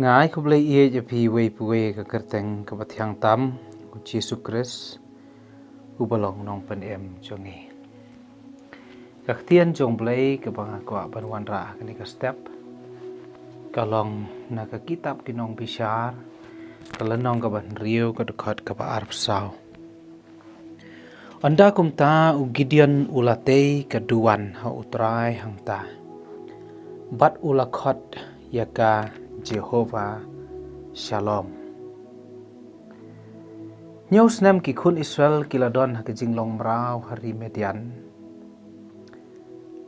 Ngai ko blai ie je pi wei puwe ka kerteng ka bathiang tam ku Jesu Kris u balong nong pen em jongi. Ka khtian jong blai ka banga ko ban wan ra ka ni ka step kalong na ka kitab kinong bishar kalanong ka ban rio ka dekat ka ba arp sao. Anda kumta u Gideon ulatei ka duan ha utrai hangta. Bat ulakot yaka Jehovah Shalom. Nyaus nem ki khun Israel kiladon ha jinglong mrau hari Median.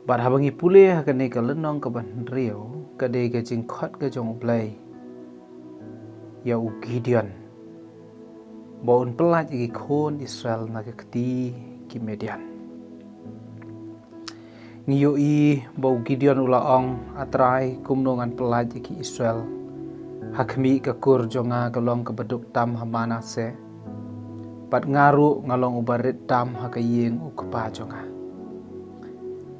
Bat habangi pule ha kane ka lenong ka ban rio ka de ka jingkhot ka jong blai. Ya u Gideon. Baun pelat ki khun Israel na ka kti ki Median. Ngiyo i bau Gideon ulaong atrai kumnongan pelaj ki Israel hakmi kakur jonga kalong kabaduk tam hamana se pat ngaru ngalong ubarit tam hakayeng ukpa jonga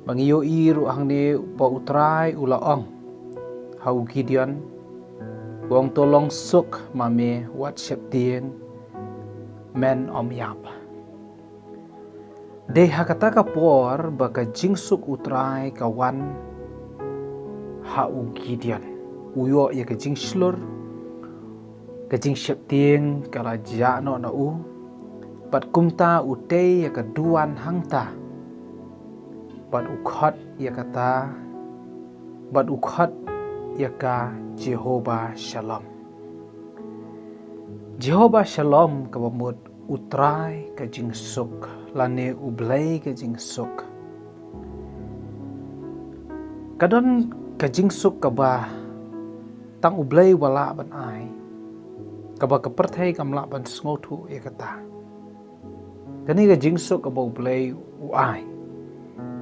bangiyo i ruang ne bau utrai ulaong hau Gideon wong tolong suk mame wat septien men om yap. De hakata kapor baka jingsuk utrai kawan hau Gideon uyo ya ka jing slur ka jing septing kala jano na u pat kumta ute ya ka duan hangta pat ukhot ya kata pat ukhot ya ka Jehovah Shalom. Jehovah Shalom ka bamut utrai ka jingsuk lane ublay ka jingsuk. Kadon ka jingsuk ka ba tang ublay wala ban ay. Ka ba kaperthay kamla ban sngotu ya kata. Kani ka jingsuk ka ba ublay uay.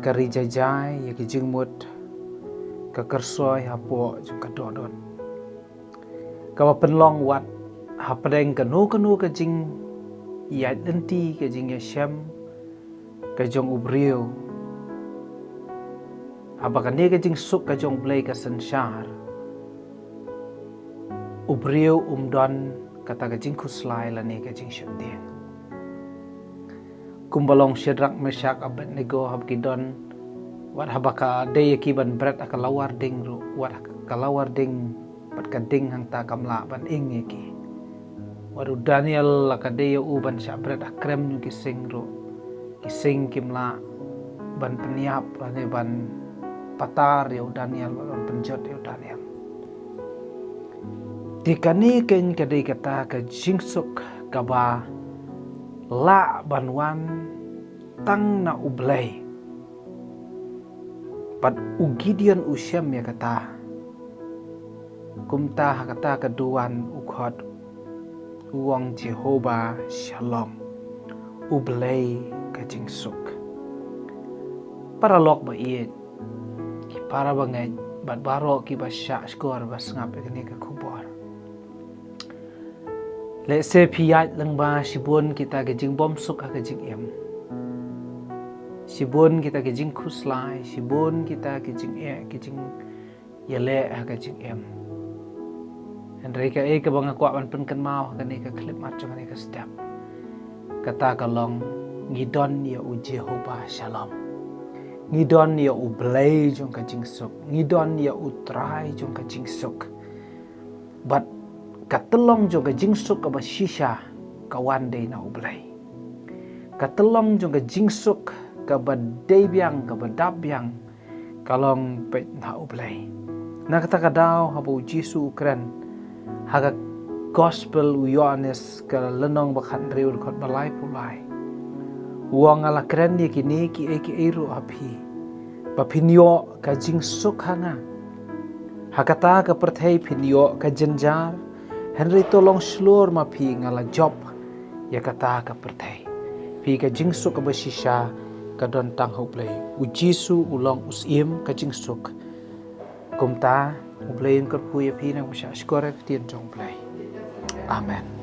Ka rijajay ya ki jingmut ka kersoy hapo jung ka dodon. Ka ba penlong wat hapadeng kanu ka jing ya enti ka jing ya syam ka jong ubriu abakan ni ka jing suk ka jong blay ka sansyar ubriu umdon kata ka jing kuslay la ni ka jing syamdien kumbalong Shadrach Meshach Abednego habkidon wat habaka day kiban bread akalawar ding ru wat kalawar ding pat kading hang ta kamla ban ing ki waru Daniel lakadeyo uban syabret akrem yung kising kimla ban peniap ane ban patar ya Daniel ban penjot ya Daniel dikani ken kadai kata ka jingsuk kaba la banwan tang na ublay pat u Gideon usyam ya kata kumta kata keduan ukhot uang Jehovah Shalom ublay ka jingsuk para lok ba iet ki para bangay bat baro ki basya skor bas ngap kani ka kubor le se piyat lang ba sibun kita ka jing bomsuk ka jing em sibun kita ka jing kuslay sibun kita ka jing yale ka jing em Henry ka ka bang ako apan pen mau kani ka klip mat kani ka step kata kalong ngidon ya u Jehovah Shalom ngidon ya u blay jong ka jingsuk ngidon ya u trai jong ka jingsuk but katelong jong ka jingsuk ka basisha ka one day na u blay katelong jong ka jingsuk ka badaybyang ka badabyang kalong pet na u blay na kata kadaw habu Jesu ukran haga gospel Yohanes ka lenong bakhan riul khot balai pulai uang ala kren ni kini ki eru api papinyo ka jingsuk hanga hakata ka perthai pinyo ka jenjar Henry tolong slur mapi ngala job ya kata ka perthai pi ka jingsuk ka basisha ka don tang hoplay u Jesu ulong usim ka jingsuk kumta Ublay ang karpuya pinang masya skora katiyan jong play. Amen.